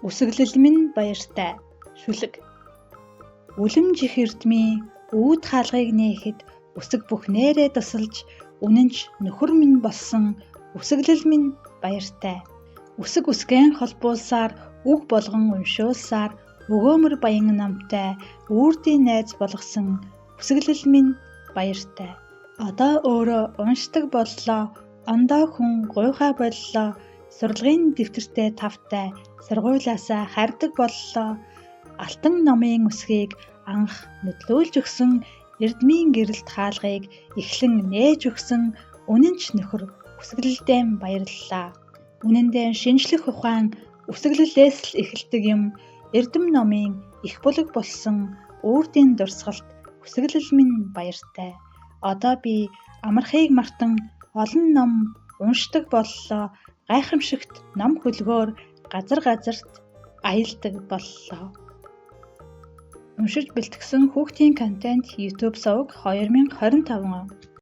Үсэглэл минь баяртай. Шүлэг. Үлэмж их эрдмийн үүд хаалгыг нээхэд үсэг бүх нээрээ тусалж үнэнч нөхөр минь болсон үсэглэл минь баяртай. Үсэг үсгэн холбуулсаар үг болгон уншуулсаар өгөөмөр баян намтай үрдийн найз болгосон үсэглэл минь баяртай. Одоо өөрөө уншдаг боллоо. Ондоо хүн гуйхай боллоо. Сурлагын дэвтэртэй тавтай сургуулиасаа хардаг боллоо. Алтан номын үсгийг анх нөтлөөлж өгсөн эрдмийн гэрэлт хаалгыг эхлэн нээж өгсөн үнэнч нөхөр үсэглэлдээ баярлалаа. Үнэндээ шинжлэх ухаан үсэглэлээс л эхэлдэг юм. Эрдэм номын их булаг болсон үрдийн дурсгалт үсэглэл минь баяртай. Одоо би амархыг мартан олон ном уншдаг боллоо. Гайхамшигт ном хөлгөөр газар газарт аялдаг боллоо. Уншиж бэлтгэсэн хүүхдийн контент YouTube суваг 2025 он.